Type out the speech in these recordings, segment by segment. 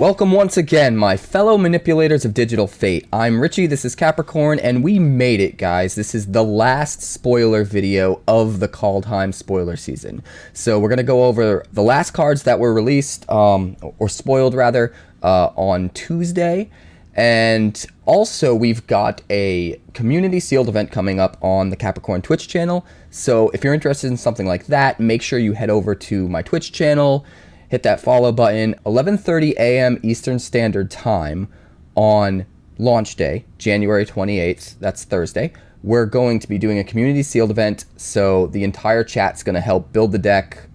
Welcome once again, my fellow manipulators of digital fate. I'm Richie, this is Capricorn, and we made it, guys. This is the last spoiler video of the KALDHEIM spoiler season. So we're going to go over the last cards that were released, or spoiled rather, on Tuesday. And also we've got a community sealed event coming up on the Capricorn Twitch channel. So if you're interested in something like that, make sure you head over to my Twitch channel, hit that follow button, 11:30 a.m. Eastern Standard Time on launch day, January 28th, that's Thursday. We're going to be doing a community sealed event, so the entire chat's going to help build the deck.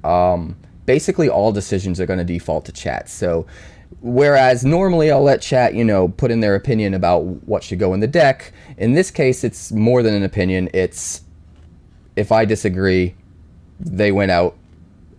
Basically, all decisions are going to default to chat. So, whereas normally I'll let chat, put in their opinion about what should go in the deck, in this case, it's more than an opinion. It's, if I disagree, they went out,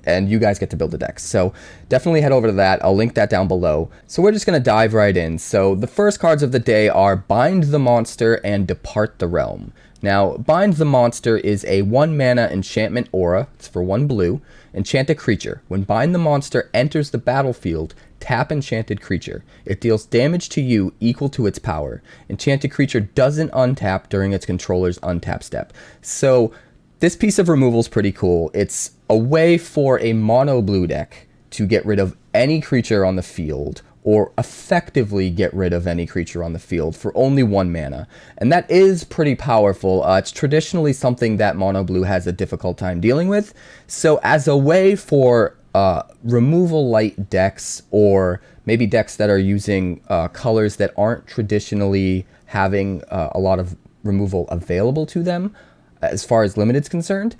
and you guys get to build the decks. So definitely head over to that. I'll link that down below. So we're just going to dive right in. So the first cards of the day are Bind the Monster and Depart the Realm. Now, Bind the Monster is a 1-mana enchantment aura. It's for 1 blue. Enchant a creature. When Bind the Monster enters the battlefield, tap enchanted creature. It deals damage to you equal to its power. Enchanted creature doesn't untap during its controller's untap step. So this piece of removal is pretty cool. It's a way for a mono blue deck to get rid of any creature on the field, or effectively get rid of any creature on the field for only 1 mana. And that is pretty powerful. It's traditionally something that mono blue has a difficult time dealing with. So as a way for removal light decks, or maybe decks that are using colors that aren't traditionally having a lot of removal available to them, as far as limited's concerned,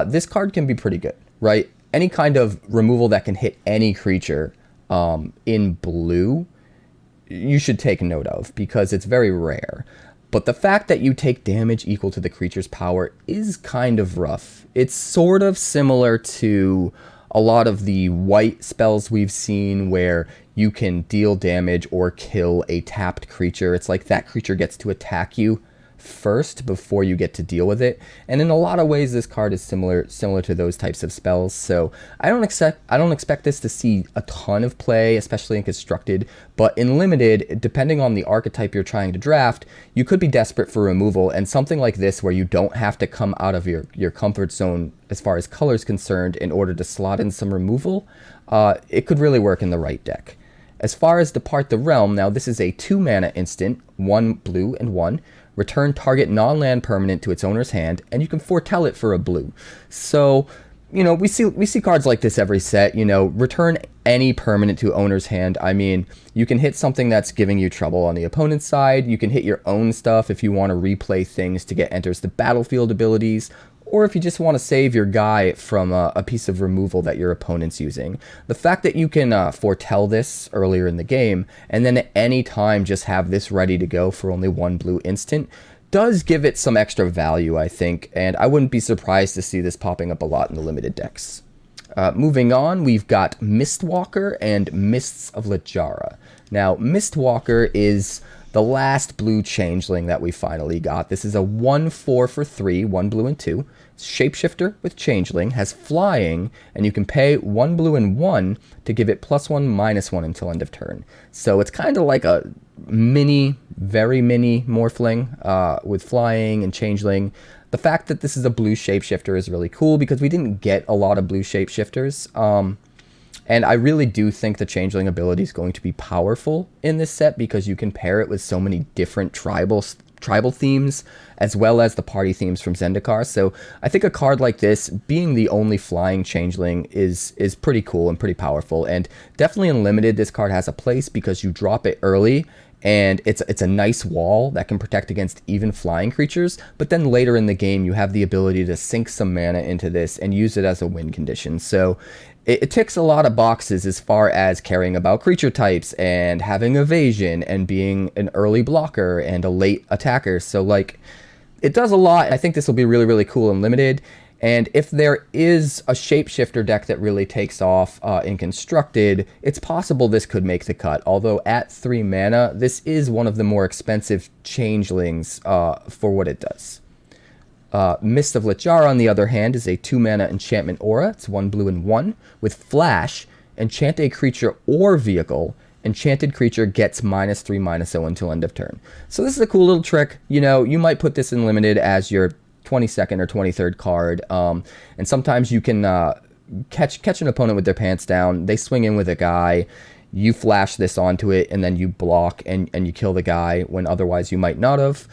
this card can be pretty good, right? Any kind of removal that can hit any creature in blue, you should take note of, because it's very rare. But the fact that you take damage equal to the creature's power is kind of rough. It's sort of similar to a lot of the white spells we've seen where you can deal damage or kill a tapped creature. It's like that creature gets to attack you first before you get to deal with it, and in a lot of ways this card is similar to those types of spells. So I don't expect this to see a ton of play, especially in constructed, but in limited, depending on the archetype you're trying to draft, you could be desperate for removal, and something like this where you don't have to come out of your comfort zone as far as color is concerned in order to slot in some removal, it could really work in the right deck. As far as Depart the Realm, now this is a 2-mana instant, 1 blue and 1. Return target non-land permanent to its owner's hand, and you can foretell it for a blue. So, we see cards like this every set. Return any permanent to owner's hand. I mean, you can hit something that's giving you trouble on the opponent's side. You can hit your own stuff if you want to replay things to get enters the battlefield abilities, or if you just want to save your guy from a piece of removal that your opponent's using. The fact that you can foretell this earlier in the game, and then at any time just have this ready to go for only 1 blue instant, does give it some extra value, I think, and I wouldn't be surprised to see this popping up a lot in the limited decks. Moving on, we've got Mistwalker and Mists of Litjara. Now, Mistwalker is the last blue changeling that we finally got. This is a 1/4 for 3, 1 blue and 2. Shapeshifter with changeling, has flying, and you can pay 1 blue and 1 to give it +1/-1 until end of turn. So it's kind of like a very mini morphling with flying and changeling. The fact that this is a blue shapeshifter is really cool because we didn't get a lot of blue shapeshifters. And I really do think the changeling ability is going to be powerful in this set because you can pair it with so many different tribal themes, as well as the party themes from Zendikar. So I think a card like this, being the only flying changeling, is pretty cool and pretty powerful. And definitely in limited, this card has a place because you drop it early, and it's a nice wall that can protect against even flying creatures. But then later in the game, you have the ability to sink some mana into this and use it as a win condition. So it ticks a lot of boxes as far as caring about creature types and having evasion and being an early blocker and a late attacker. So like, it does a lot. I think this will be really, really cool and limited. And if there is a shapeshifter deck that really takes off in constructed, it's possible this could make the cut. Although at 3 mana, this is one of the more expensive changelings for what it does. Mist of Litjar, on the other hand, is a 2-mana enchantment aura. It's 1 blue and 1 with flash. Enchant a creature or vehicle enchanted creature gets -3/-0 until end of turn. So this is a cool little trick. You know, you might put this in limited as your 22nd or 23rd card, and sometimes you can catch an opponent with their pants down. They swing in with a guy, you flash this onto it, and then you block and you kill the guy when otherwise you might not have.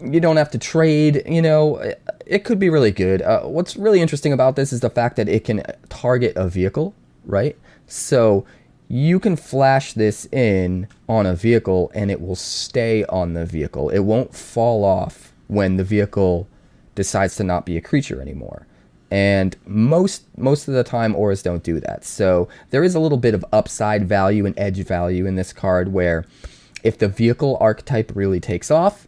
You don't have to trade, you know, it could be really good. What's really interesting about this is the fact that it can target a vehicle, right? So you can flash this in on a vehicle and it will stay on the vehicle. It won't fall off when the vehicle decides to not be a creature anymore. And most of the time auras don't do that. So there is a little bit of upside value and edge value in this card where if the vehicle archetype really takes off,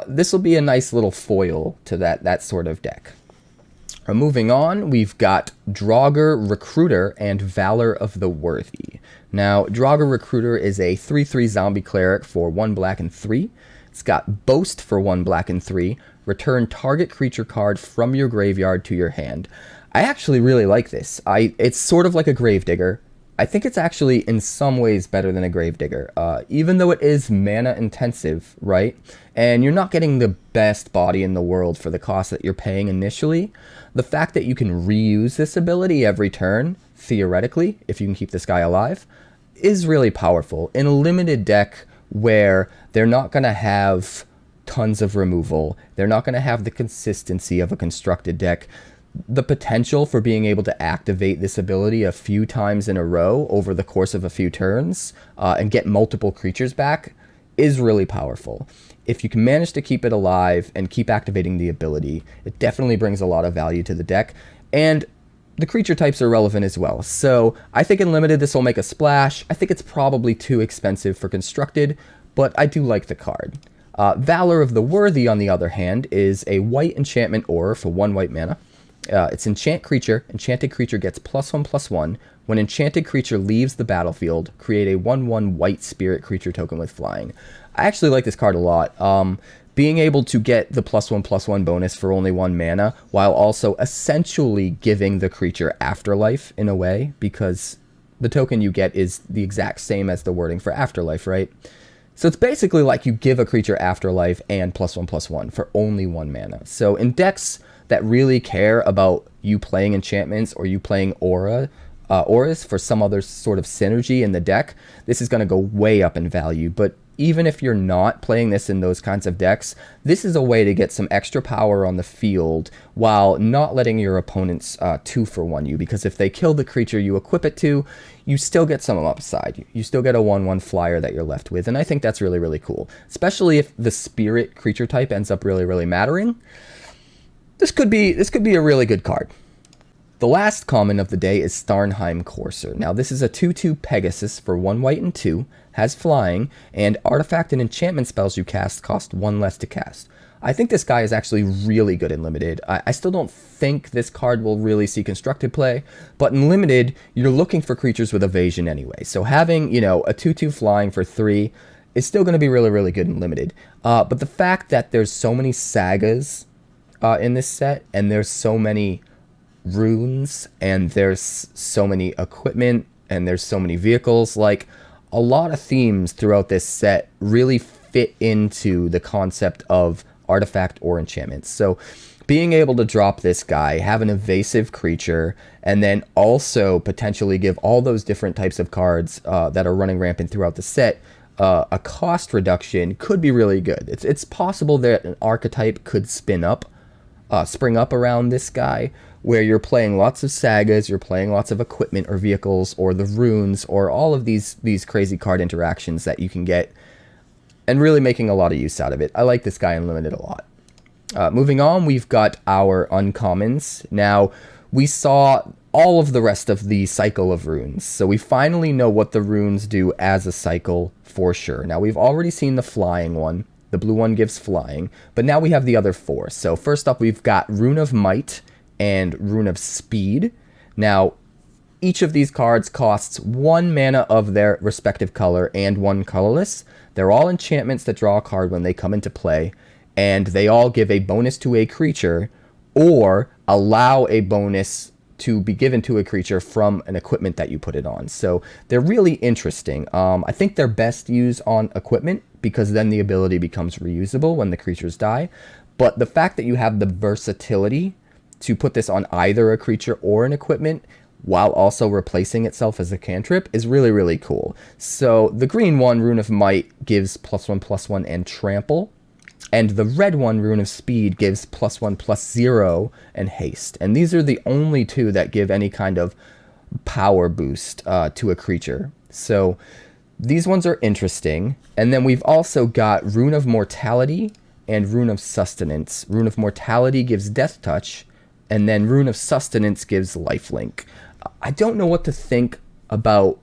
this will be a nice little foil to that sort of deck. Moving on, we've got Draga Recruiter and Valor of the Worthy. Now, Draga Recruiter is a 3/3 zombie cleric for 1 black and 3. It's got Boast for 1 black and 3. Return target creature card from your graveyard to your hand. I actually really like this. It's sort of like a Gravedigger. I think it's actually in some ways better than a Gravedigger, even though it is mana intensive, right? And you're not getting the best body in the world for the cost that you're paying initially. The fact that you can reuse this ability every turn, theoretically, if you can keep this guy alive, is really powerful. In a limited deck where they're not going to have tons of removal, they're not going to have the consistency of a constructed deck, the potential for being able to activate this ability a few times in a row over the course of a few turns and get multiple creatures back is really powerful. If you can manage to keep it alive and keep activating the ability, it definitely brings a lot of value to the deck. And the creature types are relevant as well. So I think in limited this will make a splash. I think it's probably too expensive for constructed, but I do like the card. Valor of the Worthy, on the other hand, is a white enchantment aura for 1 white mana. It's enchant creature. Enchanted creature gets +1/+1. When enchanted creature leaves the battlefield, create a 1/1 white spirit creature token with flying. I actually like this card a lot. Being able to get the +1/+1 bonus for only 1 mana, while also essentially giving the creature afterlife in a way, because the token you get is the exact same as the wording for afterlife, right? So it's basically like you give a creature afterlife and +1/+1 for only 1 mana. So in decks that really care about you playing enchantments or you playing auras for some other sort of synergy in the deck, this is going to go way up in value. But even if you're not playing this in those kinds of decks, this is a way to get some extra power on the field while not letting your opponents 2-for-1 you, because if they kill the creature you equip it to, you still get some upside. You still get a 1/1 flyer that you're left with, and I think that's really, really cool, especially if the spirit creature type ends up really, really mattering. This could be a really good card. The last common of the day is Starnheim Courser. Now this is a 2/2 Pegasus for 1 white and 2, has flying, and artifact and enchantment spells you cast cost 1 less to cast. I think this guy is actually really good in limited. I still don't think this card will really see constructed play, but in limited, you're looking for creatures with evasion anyway. So having, you know, a 2/2 flying for 3 is still going to be really, really good in limited. But the fact that there's so many sagas in this set, and there's so many runes, and there's so many equipment, and there's so many vehicles, like a lot of themes throughout this set really fit into the concept of artifact or enchantments. So being able to drop this guy, have an evasive creature, and then also potentially give all those different types of cards that are running rampant throughout the set a cost reduction could be really good. It's possible that an archetype could spring up around this guy, where you're playing lots of sagas, you're playing lots of equipment or vehicles or the runes or all of these crazy card interactions that you can get, and really making a lot of use out of it. I like this guy in limited a lot. Moving on, we've got our uncommons. Now, we saw all of the rest of the cycle of runes, so we finally know what the runes do as a cycle for sure. Now, we've already seen the flying one. The blue one gives flying, but now we have the other 4. So first up, we've got Rune of Might and Rune of Speed. Now, each of these cards costs 1 mana of their respective color and 1 colorless. They're all enchantments that draw a card when they come into play, and they all give a bonus to a creature or allow a bonus to be given to a creature from an equipment that you put it on. So they're really interesting. I think they're best used on equipment because then the ability becomes reusable when the creatures die. But the fact that you have the versatility to put this on either a creature or an equipment while also replacing itself as a cantrip is really, really cool. So the green one, Rune of Might, gives +1/+1 and trample. And the red one, Rune of Speed, gives +1/+0 and haste. And these are the only two that give any kind of power boost to a creature. So these ones are interesting. And then we've also got Rune of Mortality and Rune of Sustenance. Rune of Mortality gives Death Touch, and then Rune of Sustenance gives Lifelink. I don't know what to think about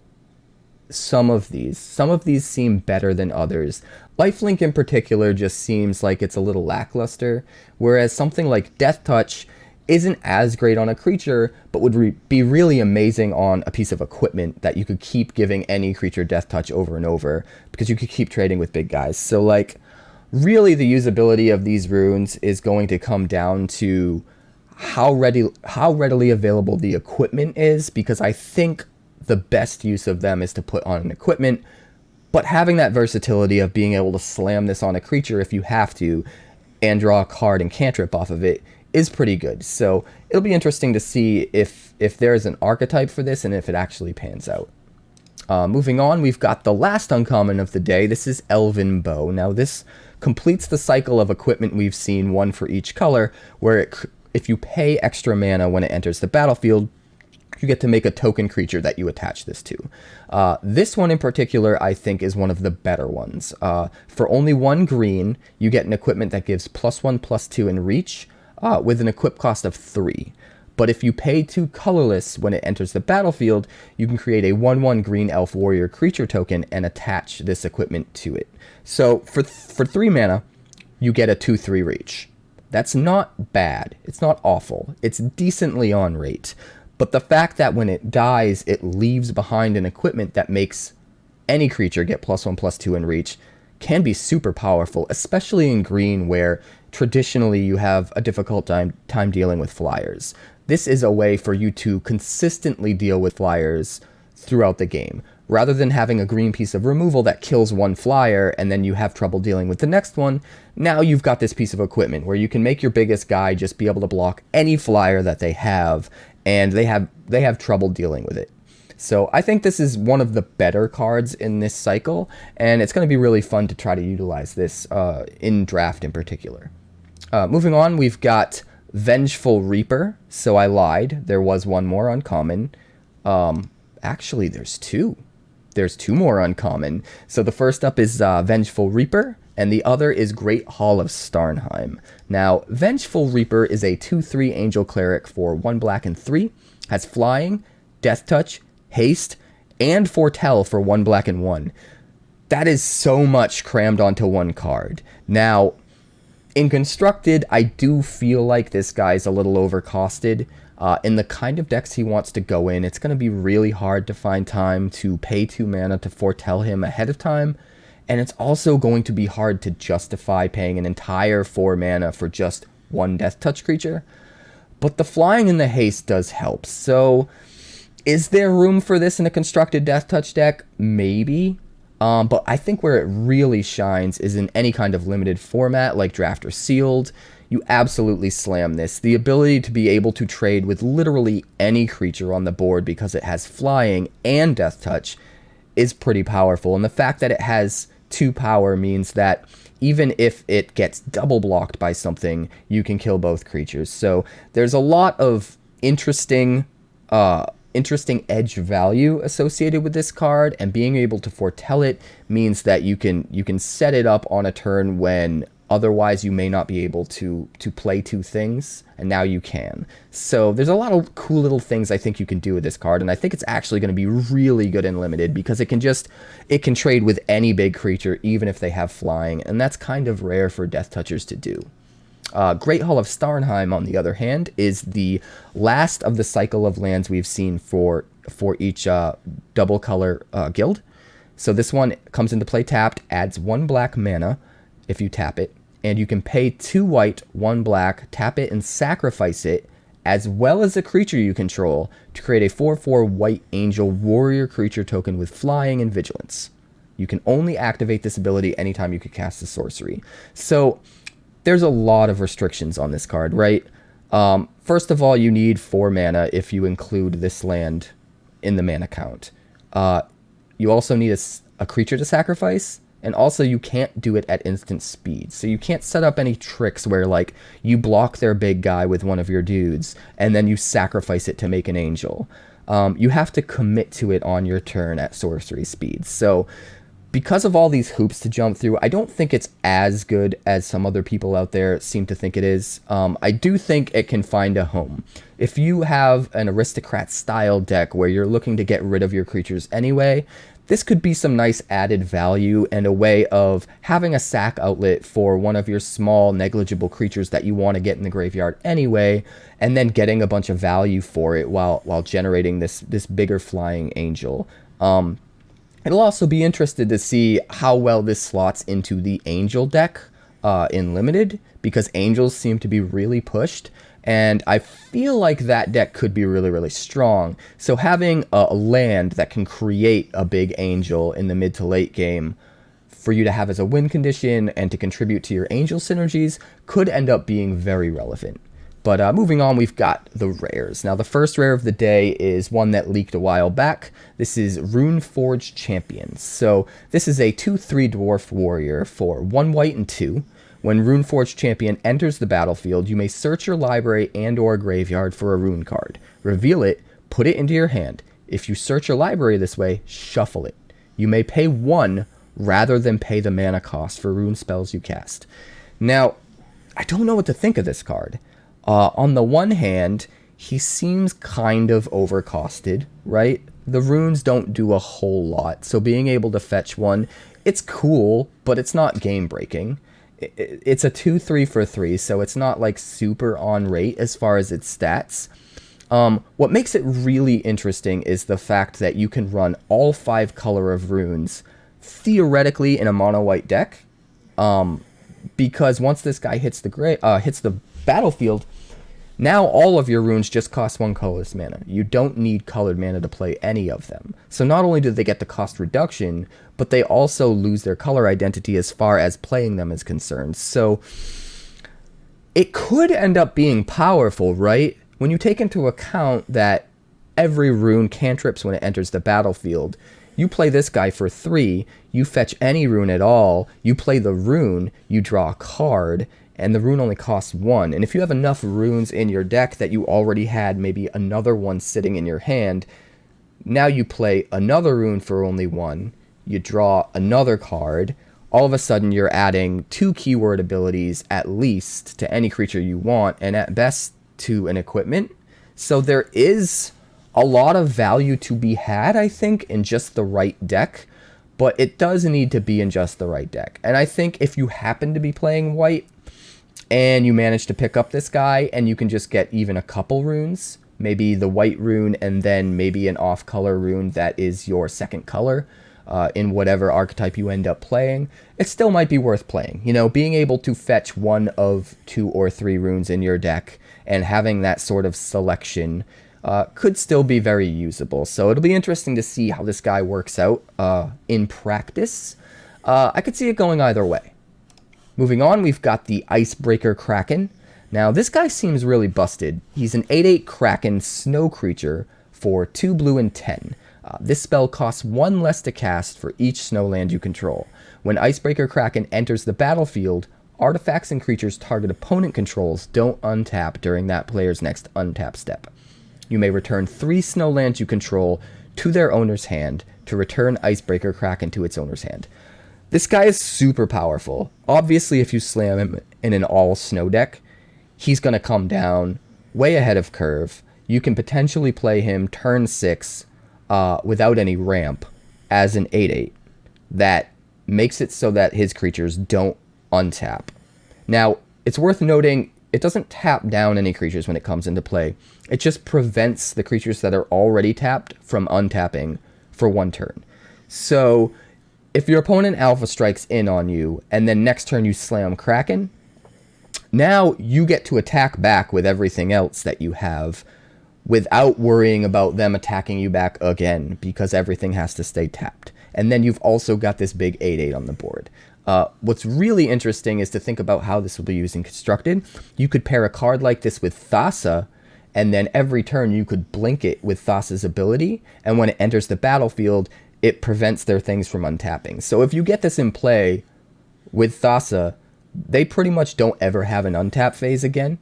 some of these. Some of these seem better than others. Lifelink in particular just seems like it's a little lackluster, whereas something like Death Touch isn't as great on a creature, but would be really amazing on a piece of equipment that you could keep giving any creature Death Touch over and over, because you could keep trading with big guys. So like, really the usability of these runes is going to come down to how readily available the equipment is, because I think the best use of them is to put on an equipment, but having that versatility of being able to slam this on a creature if you have to and draw a card and cantrip off of it is pretty good. So it'll be interesting to see if there's an archetype for this and if it actually pans out. Moving on, we've got the last uncommon of the day. This is Elven Bow. Now this completes the cycle of equipment we've seen, one for each color, where if you pay extra mana when it enters the battlefield, you get to make a token creature that you attach this to. This one in particular, I think, is one of the better ones. For only 1 green, you get an equipment that gives +1/+2 in reach with an equip cost of 3. But if you pay 2 colorless when it enters the battlefield, you can create a 1/1 green elf warrior creature token and attach this equipment to it. So for 3 mana, you get a 2/3 reach. That's not bad. It's not awful. It's decently on rate. But the fact that when it dies, it leaves behind an equipment that makes any creature get +1/+2 in reach can be super powerful, especially in green where traditionally you have a difficult time dealing with flyers. This is a way for you to consistently deal with flyers throughout the game. Rather than having a green piece of removal that kills one flyer and then you have trouble dealing with the next one, now you've got this piece of equipment where you can make your biggest guy just be able to block any flyer that they have, and they have trouble dealing with it. So I think this is one of the better cards in this cycle, and it's going to be really fun to try to utilize this in draft in particular. Moving on, we've got Vengeful Reaper. So I lied. There was one more uncommon. Actually, there's two. There's 2 more uncommon. So the first up is Vengeful Reaper, and the other is Great Hall of Starnheim. Now, Vengeful Reaper is a 2/3 Angel Cleric for 1 black and 3, has Flying, Death Touch, Haste, and Foretell for 1 black and 1. That is so much crammed onto one card. Now, in Constructed, I do feel like this guy's a little overcosted. In the kind of decks he wants to go in, it's going to be really hard to find time to pay 2 mana to foretell him ahead of time, and it's also going to be hard to justify paying an entire 4 mana for just 1 Death Touch creature. But the flying and the haste does help, so is there room for this in a Constructed Death Touch deck? Maybe. But I think where it really shines is in any kind of limited format like Draft or Sealed. You absolutely slam this. The ability to be able to trade with literally any creature on the board because it has Flying and Death Touch is pretty powerful. And the fact that it has 2 power means that even if it gets double blocked by something, you can kill both creatures. So there's a lot of interesting edge value associated with this card, and being able to foretell it means that you can set it up on a turn when otherwise you may not be able to play 2 things, and now you can. So there's a lot of cool little things I think you can do with this card, and I think it's actually going to be really good in Limited because it can trade with any big creature even if they have Flying, and that's kind of rare for Death Touchers to do. Great Hall of Starnheim, on the other hand, is the last of the cycle of lands we've seen for each double color guild. So this one comes into play tapped, adds 1 black mana if you tap it, and you can pay 2 white, 1 black, tap it and sacrifice it, as well as a creature you control, to create a 4/4 white angel warrior creature token with flying and vigilance. You can only activate this ability anytime you could cast a sorcery. So there's a lot of restrictions on this card, right? First of all, you need 4 mana if you include this land in the mana count. You also need a creature to sacrifice, and also you can't do it at instant speed. So you can't set up any tricks where like you block their big guy with one of your dudes and then you sacrifice it to make an angel. You have to commit to it on your turn at sorcery speed. So because of all these hoops to jump through, I don't think it's as good as some other people out there seem to think it is. I do think it can find a home. If you have an aristocrat style deck where you're looking to get rid of your creatures anyway, this could be some nice added value and a way of having a sack outlet for one of your small negligible creatures that you want to get in the graveyard anyway, and then getting a bunch of value for it while generating this bigger flying angel. It'll also be interesting to see how well this slots into the angel deck in Limited, because angels seem to be really pushed, and I feel like that deck could be really, really strong. So having a land that can create a big angel in the mid to late game for you to have as a win condition and to contribute to your angel synergies could end up being very relevant. But moving on, we've got the rares. Now, the first rare of the day is one that leaked a while back. This is Rune Forged Champions. So this is a 2/3 dwarf warrior for 1 white and 2. When Rune Forged Champion enters the battlefield, you may search your library and or graveyard for a rune card. Reveal it, put it into your hand. If you search your library this way, shuffle it. You may pay 1 rather than pay the mana cost for rune spells you cast. Now, I don't know what to think of this card. On the one hand, he seems kind of overcosted, right? The runes don't do a whole lot, so being able to fetch 1, it's cool, but it's not game breaking. It's a 2/3 for 3, so it's not like super on rate as far as its stats. What makes it really interesting is the fact that you can run all 5 color of runes theoretically in a mono white deck, because once this guy hits the battlefield, now all of your runes just cost 1 colorless mana. You don't need colored mana to play any of them. So not only do they get the cost reduction, but they also lose their color identity as far as playing them is concerned. So it could end up being powerful, right? When you take into account that every rune cantrips when it enters the battlefield, you play this guy for 3, you fetch any rune at all, you play the rune, you draw a card, and the rune only costs 1. And if you have enough runes in your deck that you already had maybe another one sitting in your hand, now you play another rune for only 1, you draw another card, all of a sudden you're adding 2 keyword abilities at least to any creature you want, and at best to an equipment. So there is a lot of value to be had, I think, in just the right deck, but it does need to be in just the right deck. And I think if you happen to be playing white, and you manage to pick up this guy, and you can just get even a couple runes, maybe the white rune, and then maybe an off-color rune that is your second color in whatever archetype you end up playing, it still might be worth playing. You know, being able to fetch 1 of 2 or 3 runes in your deck and having that sort of selection could still be very usable. So it'll be interesting to see how this guy works out in practice. I could see it going either way. Moving on, we've got the Icebreaker Kraken. Now, this guy seems really busted. He's an 8/8 Kraken snow creature for 2 blue and 10. This spell costs 1 less to cast for each snow land you control. When Icebreaker Kraken enters the battlefield, artifacts and creatures target opponent controls don't untap during that player's next untap step. You may return 3 snow lands you control to their owner's hand to return Icebreaker Kraken to its owner's hand. This guy is super powerful. Obviously, if you slam him in an all-snow deck, he's going to come down way ahead of curve. You can potentially play him turn 6 without any ramp as an 8/8. That makes it so that his creatures don't untap. Now, it's worth noting, it doesn't tap down any creatures when it comes into play. It just prevents the creatures that are already tapped from untapping for 1 turn. So if your opponent alpha strikes in on you, and then next turn you slam Kraken, Now you get to attack back with everything else that you have without worrying about them attacking you back again, because everything has to stay tapped. And then you've also got this big 8/8 on the board. What's really interesting is to think about how this will be used in Constructed. You could pair a card like this with Thassa, and then every turn you could blink it with Thassa's ability, and when it enters the battlefield, it prevents their things from untapping. So if you get this in play with Thassa, they pretty much don't ever have an untap phase again,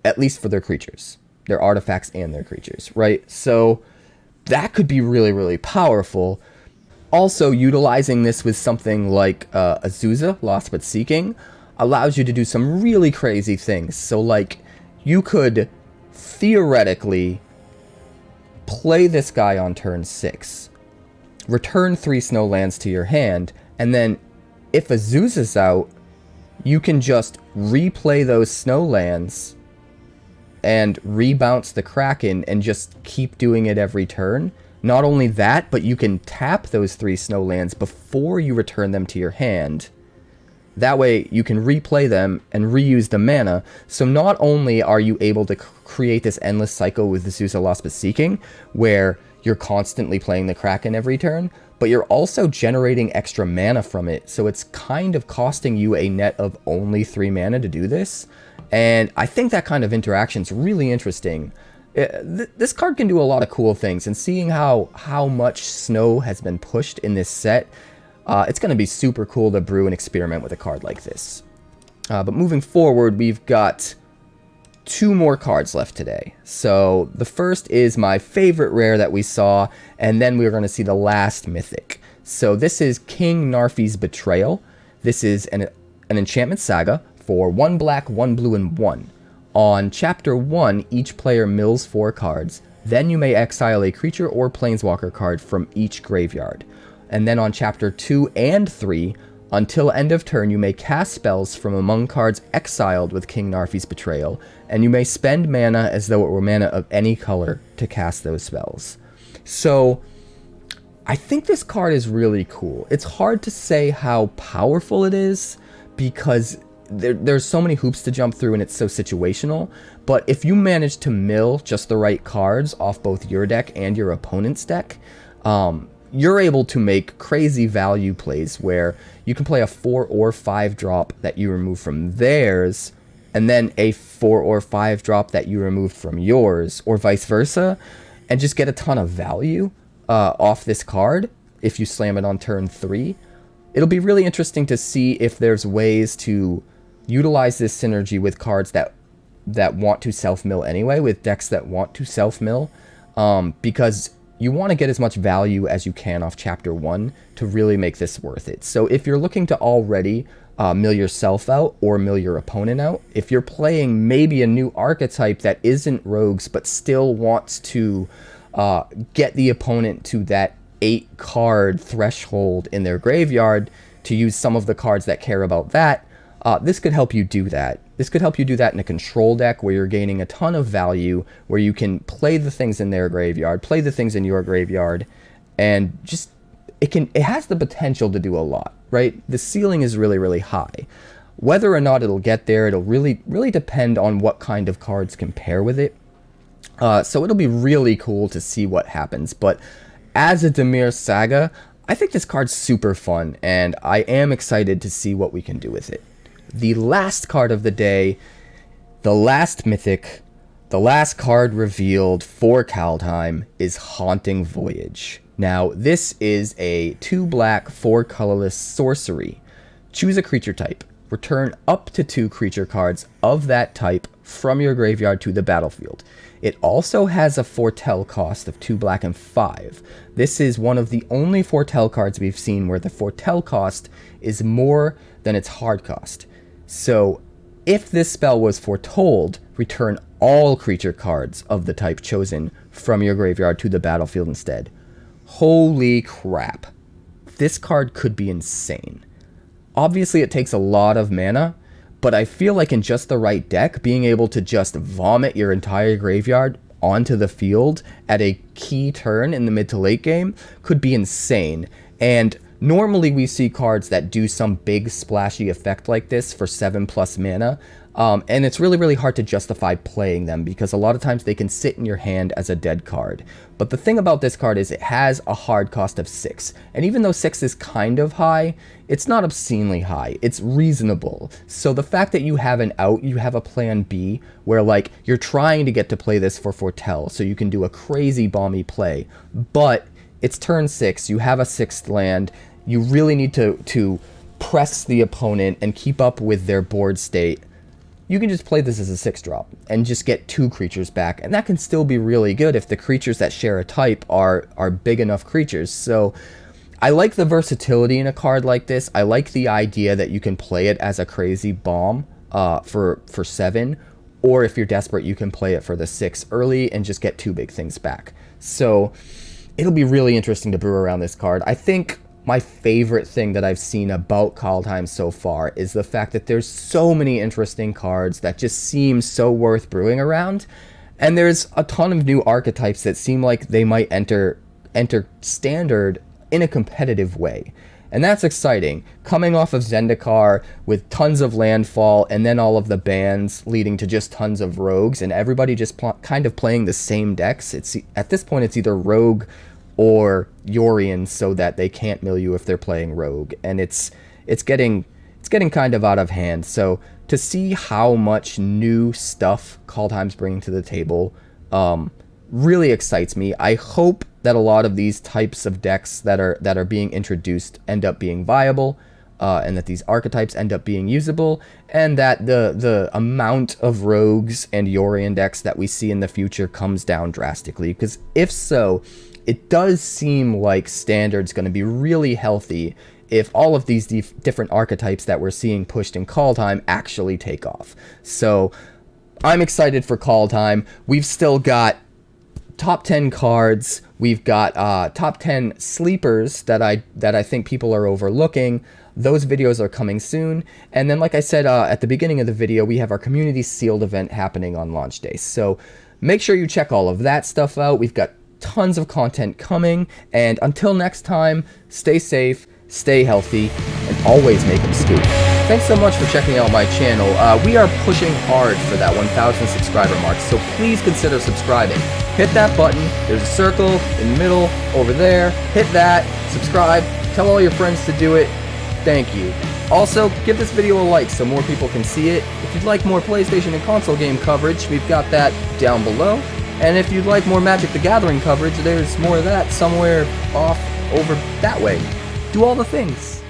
at least for their creatures, their artifacts and their creatures, right? So that could be really, really powerful. Also, utilizing this with something like Azusa, Lost But Seeking, allows you to do some really crazy things. So, like, you could theoretically play this guy on turn 6, return 3 snowlands to your hand, and then if Azusa's out, you can just replay those snowlands and rebounce the Kraken and just keep doing it every turn. Not only that, but you can tap those 3 snowlands before you return them to your hand. That way you can replay them and reuse the mana. So not only are you able to create this endless cycle with the Azusa Lost But Seeking, where you're constantly playing the Kraken every turn, but you're also generating extra mana from it. So it's kind of costing you a net of only 3 mana to do this. And I think that kind of interaction is really interesting. This card can do a lot of cool things, and seeing how much snow has been pushed in this set, it's going to be super cool to brew and experiment with a card like this. But moving forward, we've got 2 more cards left today. So the first is my favorite rare that we saw, and then we're going to see the last mythic. So this is King Narfi's Betrayal. This is an enchantment saga for 1 black, 1 blue, and 1. On Chapter 1, each player mills 4 cards. Then you may exile a creature or planeswalker card from each graveyard. And then on Chapter 2 and 3, until end of turn, you may cast spells from among cards exiled with King Narfi's Betrayal, and you may spend mana as though it were mana of any color to cast those spells. So, I think this card is really cool. It's hard to say how powerful it is, because there's so many hoops to jump through and it's so situational, but if you manage to mill just the right cards off both your deck and your opponent's deck, you're able to make crazy value plays where you can play a 4 or 5 drop that you remove from theirs, and then a 4 or 5 drop that you removed from yours, or vice versa, and just get a ton of value off this card if you slam it on turn 3. It'll be really interesting to see if there's ways to utilize this synergy with cards that want to self-mill anyway, with decks that want to self-mill, because you want to get as much value as you can off Chapter 1 to really make this worth it. So if you're looking to already mill yourself out or mill your opponent out, if you're playing maybe a new archetype that isn't rogues but still wants to get the opponent to that 8 card threshold in their graveyard to use some of the cards that care about that, this could help you do that. This could help you do that in a control deck where you're gaining a ton of value, where you can play the things in their graveyard, play the things in your graveyard, and just it has the potential to do a lot, right? The ceiling is really, really high. Whether or not it'll get there, it'll really, really depend on what kind of cards can pair with it. So it'll be really cool to see what happens. But as a Dimir Saga, I think this card's super fun, and I am excited to see what we can do with it. The last card of the day, the last mythic, the last card revealed for Kaldheim is Haunting Voyage. Now, this is a 2 black, 4 colorless sorcery. Choose a creature type. Return up to 2 creature cards of that type from your graveyard to the battlefield. It also has a foretell cost of 2 black and 5. This is one of the only foretell cards we've seen where the foretell cost is more than its hard cost. So, if this spell was foretold, return all creature cards of the type chosen from your graveyard to the battlefield instead. Holy crap. This card could be insane. Obviously, it takes a lot of mana, but I feel like in just the right deck, being able to just vomit your entire graveyard onto the field at a key turn in the mid to late game could be insane. And Normally we see cards that do some big splashy effect like this for 7+ mana, and it's really hard to justify playing them because a lot of times they can sit in your hand as a dead card. But the thing about this card is it has a hard cost of 6, and even though 6 is kind of high, it's not obscenely high, it's reasonable. So the fact that you have an out, you have a plan B, where like you're trying to get to play this for Foretell, so you can do a crazy bomby play, but it's turn 6, you have a 6th land, you really need to press the opponent and keep up with their board state. You can just play this as a 6-drop and just get 2 creatures back, and that can still be really good if the creatures that share a type are big enough creatures. So I like the versatility in a card like this. I like the idea that you can play it as a crazy bomb for 7, or if you're desperate, you can play it for the 6 early and just get 2 big things back. So it'll be really interesting to brew around this card. I think my favorite thing that I've seen about Kaldheim so far is the fact that there's so many interesting cards that just seem so worth brewing around, and there's a ton of new archetypes that seem like they might enter standard in a competitive way. And that's exciting. Coming off of Zendikar with tons of landfall and then all of the bans leading to just tons of rogues and everybody just kind of playing the same decks. At this point it's either rogue or Yorion, so that they can't mill you if they're playing rogue, and it's getting kind of out of hand. So to see how much new stuff Kaldheim's bringing to the table really excites me. I hope that a lot of these types of decks that are being introduced end up being viable, and that these archetypes end up being usable, and that the amount of rogues and Yorion decks that we see in the future comes down drastically, because if so, it does seem like Standard's going to be really healthy if all of these different archetypes that we're seeing pushed in Kaldheim actually take off. So I'm excited for Kaldheim. We've still got top 10 cards. We've got top 10 sleepers that I think people are overlooking. Those videos are coming soon. And then, like I said at the beginning of the video, we have our community sealed event happening on launch day. So make sure you check all of that stuff out. We've got tons of content coming, and until next time, stay safe, stay healthy, and always make them scoop. Thanks so much for checking out my channel. We are pushing hard for that 1,000 subscriber mark, so please consider subscribing. Hit that button, there's a circle in the middle over there, hit that, subscribe, tell all your friends to do it. Thank you. Also, give this video a like so more people can see it. If you'd like more PlayStation and console game coverage, we've got that down below. And if you'd like more Magic the Gathering coverage, there's more of that somewhere off over that way. Do all the things.